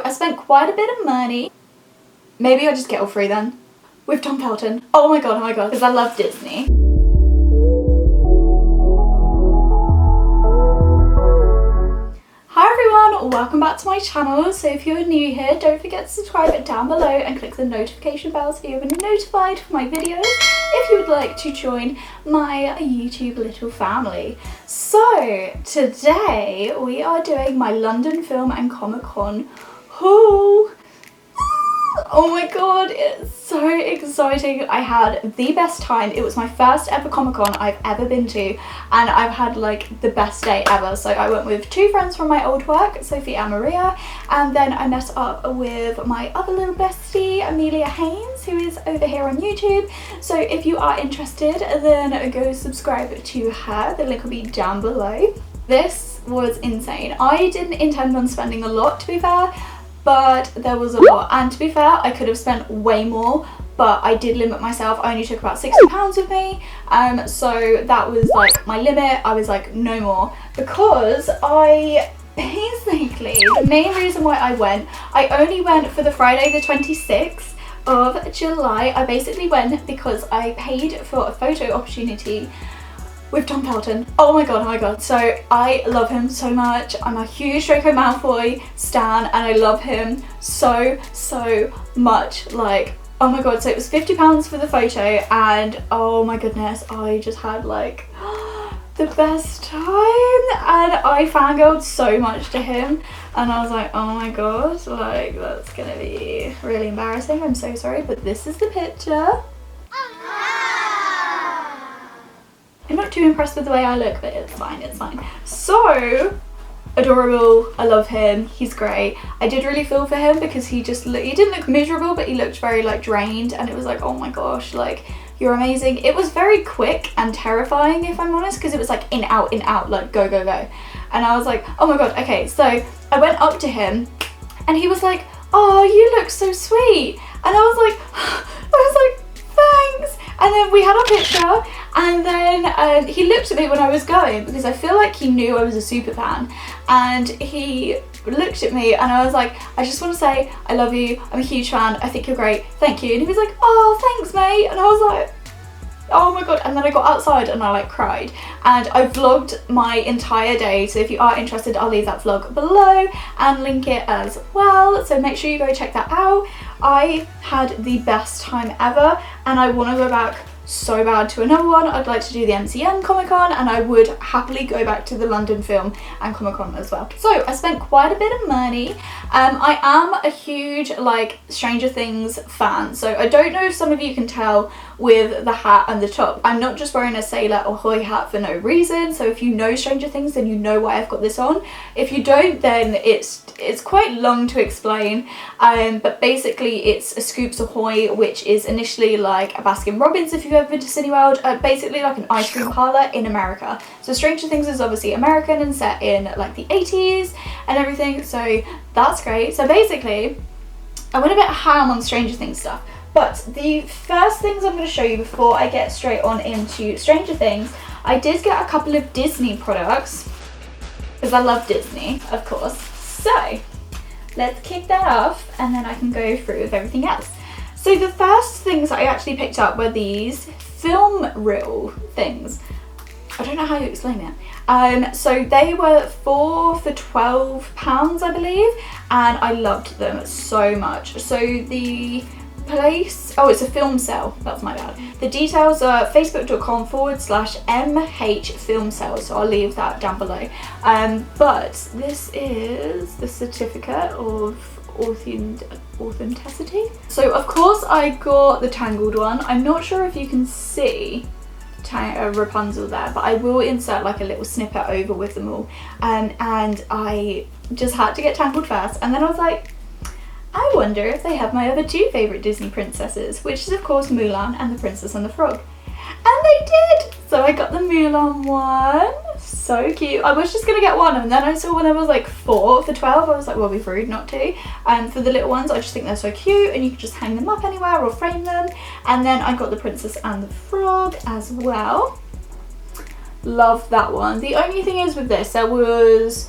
I spent quite a bit of money. Maybe I'll just get all three then. With John Partin. Oh my god, because I love Disney. Hi everyone, welcome back to my channel. So if you're new here, don't forget to subscribe down below and click the notification bell so you'll be notified for my videos if you would like to join my YouTube little family. So today we are doing my London Film and Comic Con haul. Oh my god, it's so exciting. I had the best time. It was my first ever Comic Con I've ever been to, and I've had like the best day ever. So I went with two friends from my old work, Stephy and Maria, and then I met up with my other little bestie, AMELIA HAYNES, who is over here on YouTube. So if you are interested, then go subscribe to her. The link will be down below. This was insane. I didn't intend on spending a lot, to be fair, but there was a lot, and to be fair, I could have spent way more, but I did limit myself. I only took about £60 with me, so that was like my limit. I was like, no more, because I basically, the main reason why I only went for the Friday the 26th of July. I basically went because I paid for a photo opportunity with John Partin. Oh my god. So I love him so much. I'm a huge Draco Malfoy stan and I love him so much. Like, oh my god. So it was £50 for the photo, and oh my goodness, I just had like the best time, and I fangirled so much to him, and I was like, oh my god, like that's gonna be really embarrassing. I'm so sorry, but this is the picture. I'm not too impressed with the way I look, but it's fine. So adorable. I love him. He's great. I did really feel for him because he didn't look miserable, but he looked very like drained, and it was like, oh my gosh, like you're amazing. It was very quick and terrifying, if I'm honest, because it was like in, out, like go. And I was like, oh my god, okay. So I went up to him and he was like, oh, you look so sweet. And I was like, thanks. And then we had our picture, and then he looked at me when I was going, because I feel like he knew I was a super fan, and he looked at me and I was like, I just want to say I love you, I'm a huge fan, I think you're great, thank you. And he was like, oh thanks mate. And I was like, oh my god. And then I got outside and I like cried, and I vlogged my entire day, so if you are interested, I'll leave that vlog below and link it as well, so make sure you go check that out. I had the best time ever, and I want to go back so bad to another one. I'd like to do the MCN Comic Con, and I would happily go back to the London Film and Comic Con as well. So I spent quite a bit of money. I am a huge like Stranger Things fan, so I don't know if some of you can tell with the hat and the top. I'm not just wearing a Sailor Ahoy hat for no reason, so if you know Stranger Things, then you know why I've got this on. If you don't, then it's quite long to explain, but basically it's a Scoops Ahoy, which is initially like a Baskin Robbins, if you've ever been to Cineworld, basically like an ice cream parlor in America. So Stranger Things is obviously American and set in like the 80s and everything, so that's great. So basically I went a bit ham on Stranger Things stuff, but the first things I'm going to show you before I get straight on into Stranger Things, I did get a couple of Disney products because I love Disney, of course. So let's kick that off and then I can go through with everything else. So the first things I actually picked up were these film reel things. I don't know how you explain it. So they were 4 for £12, I believe, and I loved them so much. So the place, oh, it's a film sale, that's my bad. The details are facebook.com/MH film sale, so I'll leave that down below. But this is the certificate of authenticity. So of course I got the Tangled one. I'm not sure if you can see Rapunzel there, but I will insert like a little snippet over with them all. And I just had to get Tangled first, and then I was like, I wonder if they have my other two favourite Disney princesses, which is of course Mulan and the Princess and the Frog. And they did! So I got the Mulan one. So cute. I was just going to get one, and then I saw when there was like 4 for £12, I was like, well, we've rude not to. And for the little ones, I just think they're so cute, and you can just hang them up anywhere or frame them. And then I got the Princess and the Frog as well. Love that one. The only thing is with this, there was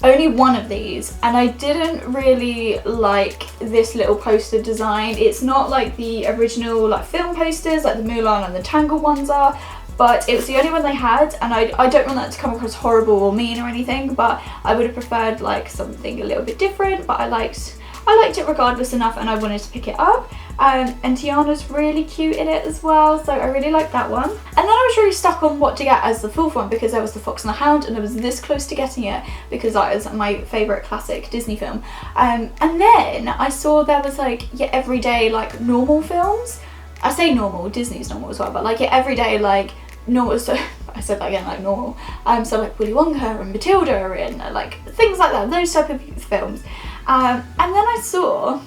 only one of these, and I didn't really like this little poster design. It's not like the original like film posters like the Mulan and the Tangled ones are, but it was the only one they had, and I don't want that to come across horrible or mean or anything, but I would have preferred like something a little bit different, but I liked it regardless enough, and I wanted to pick it up. And Tiana's really cute in it as well, so I really like that one. And then I was really stuck on what to get as the fourth one, because there was the Fox and the Hound, and I was this close to getting it because that is my favourite classic Disney film. And then I saw there was like your everyday like normal films. I say normal, Disney's normal as well, but like your everyday like normal, so I said that again, like normal. So like Willy Wonka and Matilda and like things like that, those type of films. And then I saw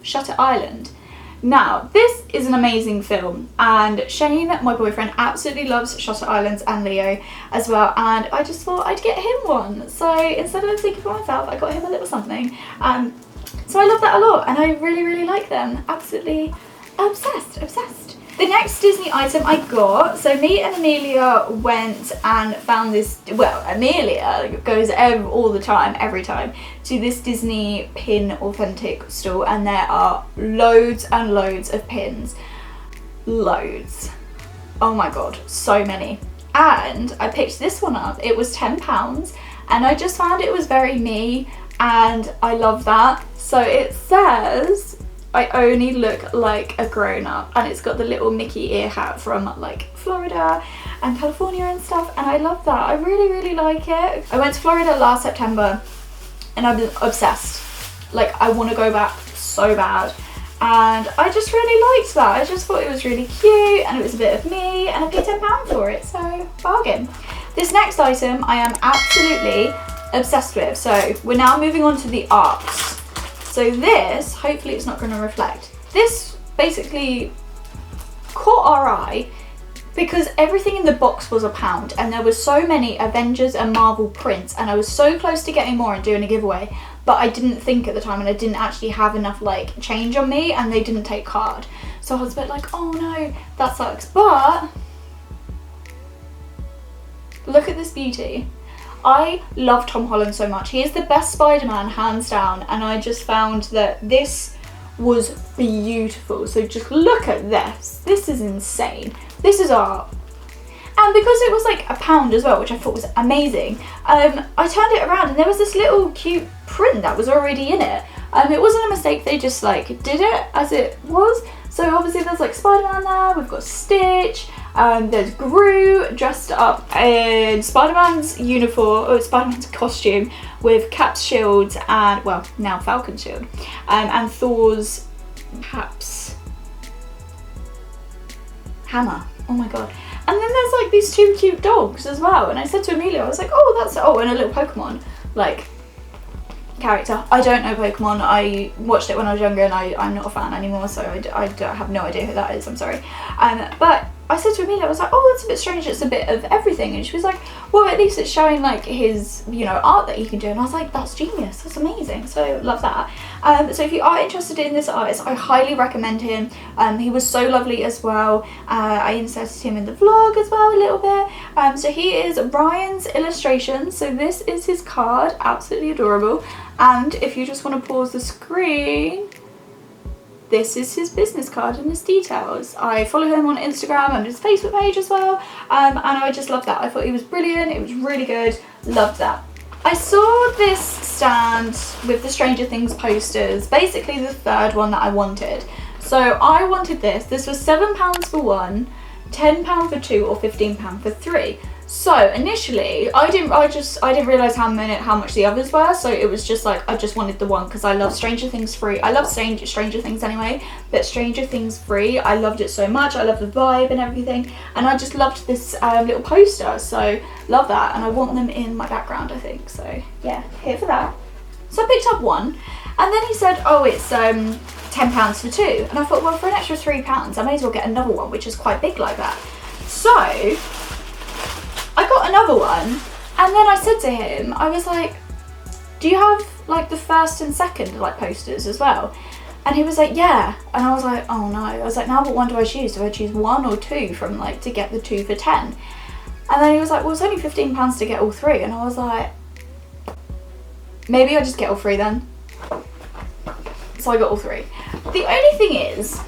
Shutter Island. Now, this is an amazing film, and Shane, my boyfriend, absolutely loves Shutter Island and Leo as well, and I just thought I'd get him one. So instead of thinking for myself, I got him a little something. So I love that a lot, and I really, really like them. Absolutely obsessed. The next Disney item I got, so me and Amelia went and found this, well, Amelia goes all the time, every time, to this Disney pin authentic store, and there are loads and loads of pins. Loads. Oh my god, so many. And I picked this one up. It was £10, and I just found it was very me, and I love that. So it says, I only look like a grown-up, and it's got the little Mickey ear hat from like Florida and California and stuff, and I love that. I really, really like it. I went to Florida last September and I've been obsessed. Like, I want to go back so bad, and I just really liked that. I just thought it was really cute, and it was a bit of me, and I paid £10 for it, so bargain. This next item I am absolutely obsessed with. So we're now moving on to the arts. So this, hopefully it's not going to reflect. This basically caught our eye because everything in the box was £1, and there was so many Avengers and Marvel prints, and I was so close to getting more and doing a giveaway, but I didn't think at the time, and I didn't actually have enough like change on me, and they didn't take card. So I was a bit like, oh no, that sucks. But look at this beauty. I love Tom Holland so much. He is the best Spider-Man, hands down, and I just found that this was beautiful. So just look at this. This is insane. This is art. And because it was like £1 as well, which I thought was amazing, I turned it around and there was this little cute print that was already in it. It wasn't a mistake, they just like did it as it was. So obviously there's like Spider-Man there, we've got Stitch, there's Gru dressed up in Spider-Man's uniform, or Spider-Man's costume, with Cap's shield and, well, now Falcon's shield, and Thor's perhaps hammer. Oh my god. And then there's like these two cute dogs as well, and I said to Amelia, I was like, oh, that's, oh, and a little Pokemon like character. I don't know Pokemon. I watched it when I was younger, and I'm not a fan anymore, so I have no idea who that is, I'm sorry. But I said to Amelia, I was like, oh, that's a bit strange, it's a bit of everything. And she was like, well, at least it's showing like his, you know, art that he can do. And I was like, that's genius, that's amazing. So love that. So if you are interested in this artist, I highly recommend him. He was so lovely as well. I inserted him in the vlog as well a little bit. So he is Ryan's illustration. So this is his card, absolutely adorable. And if you just want to pause the screen, this is his business card and his details. I follow him on Instagram and his Facebook page as well, and I just love that. I thought he was brilliant, it was really good, loved that. I saw this stand with the Stranger Things posters, basically the third one that I wanted. So I wanted this was £7 for one, £10 for two, or £15 for three. So initially, I didn't realise how much the others were, so it was just like, I just wanted the one because I love Stranger Things 3. I love Stranger Things anyway, but Stranger Things 3, I loved it so much. I love the vibe and everything, and I just loved this little poster, so love that, and I want them in my background, I think. So yeah, here for that. So I picked up one, and then he said, oh, it's £10 for two, and I thought, well, for an extra £3, I may as well get another one, which is quite big like that. So I got another one, and then I said to him, I was like, do you have like the first and second like posters as well? And he was like, yeah. And I was like, oh no. I was like, now what one do I choose? Do I choose one or two from like to get the 2 for 10? And then he was like, well, it's only £15 to get all three. And I was like, maybe I'll just get all 3 then. So I got all 3. The only thing is,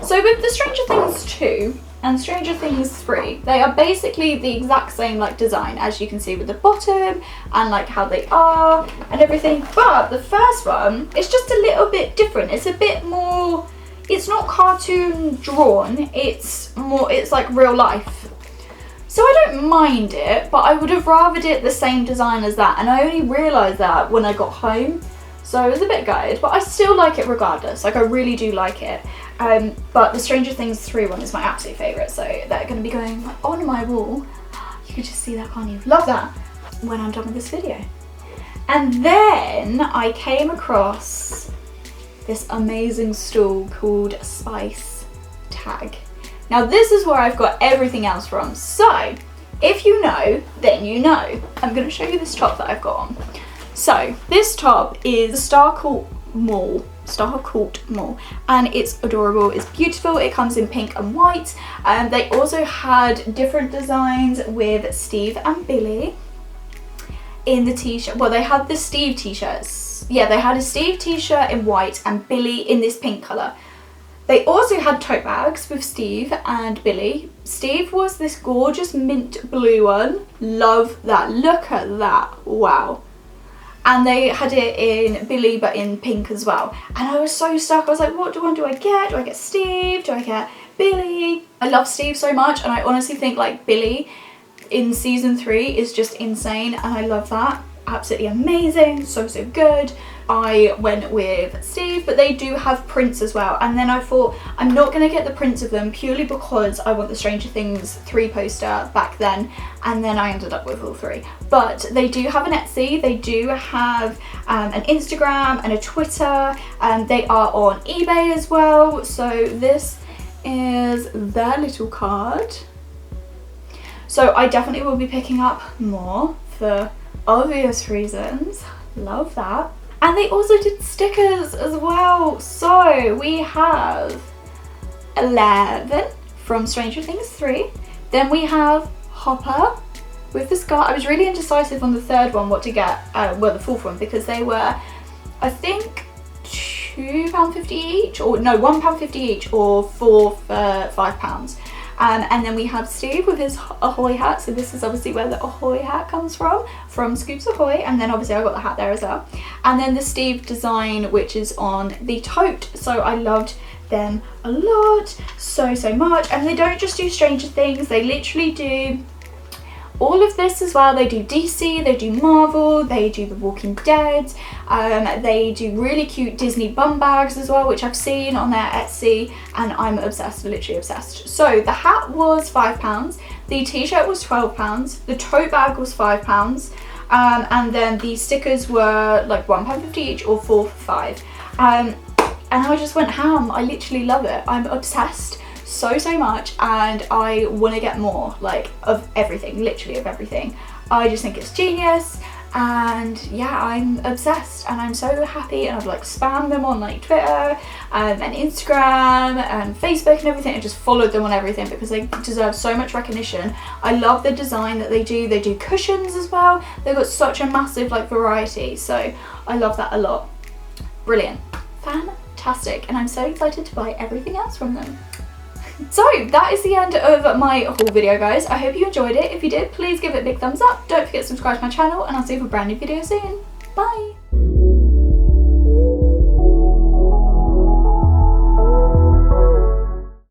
so with the Stranger Things 2 and Stranger Things 3, they are basically the exact same like design, as you can see with the bottom and like how they are and everything. But the first one is just a little bit different. It's a bit more, it's not cartoon drawn, it's more, it's like real life. So I don't mind it, but I would have rathered it the same design as that, and I only realised that when I got home. So I was a bit gutted, but I still like it regardless. Like, I really do like it. But the Stranger Things 3 one is my absolute favourite, so they're going to be going on my wall. You can just see that, can't you? Love that when I'm done with this video. And then I came across this amazing stall called Spice Tag. Now this is where I've got everything else from. So if you know, then you know. I'm going to show you this top that I've got on. So this top is Starcourt Mall, and it's adorable, it's beautiful, it comes in pink and white. They also had different designs with Steve and Billy in the t-shirt. Well, they had the Steve t-shirts. Yeah, they had a Steve t-shirt in white and Billy in this pink colour. They also had tote bags with Steve and Billy. Steve was this gorgeous mint blue one. Love that. Look at that. Wow. And they had it in Billy but in pink as well. And I was so stuck. I was like, what one do I get? Do I get Steve? Do I get Billy? I love Steve so much, and I honestly think like Billy in season 3 is just insane, and I love that. Absolutely amazing, so good. I went with Steve, but they do have prints as well, and then I thought I'm not going to get the prints of them purely because I want the Stranger Things 3 poster back then, and then I ended up with all 3. But they do have an Etsy, they do have an Instagram and a Twitter, and they are on eBay as well. So this is their little card. So I definitely will be picking up more for obvious reasons. Love that. And they also did stickers as well. So we have 11 from Stranger Things 3. Then we have Hopper with the scar. I was really indecisive on the 3rd one what to get, well, the 4th one, because they were, I think, £2.50 each, or no, £1.50 each, or 4 for £5. And then we have Steve with his Ahoy hat. So this is obviously where the Ahoy hat comes from Scoops Ahoy. And then obviously I got the hat there as well. And then the Steve design, which is on the tote. So I loved them a lot, so much. And they don't just do Stranger Things, they literally do all of this as well. They do DC, they do Marvel, they do The Walking Dead, they do really cute Disney bum bags as well, which I've seen on their Etsy, and I'm obsessed, literally obsessed. So the hat was £5, the t-shirt was £12, the tote bag was £5, and then the stickers were like £1.50 each, or 4 for £5. And I just went ham. I literally love it. I'm obsessed so much, and I want to get more, like, of everything, literally of everything. I just think it's genius, and yeah, I'm obsessed, and I'm so happy, and I've like spammed them on like Twitter and Instagram and Facebook and everything, and just followed them on everything because they deserve so much recognition. I love the design that they do cushions as well. They've got such a massive like variety, so I love that a lot. Brilliant, fantastic, and I'm so excited to buy everything else from them. So that is the end of my haul video, guys. I hope you enjoyed it. If you did, please give it a big thumbs up. Don't forget to subscribe to my channel, and I'll see you for a brand new video soon. Bye!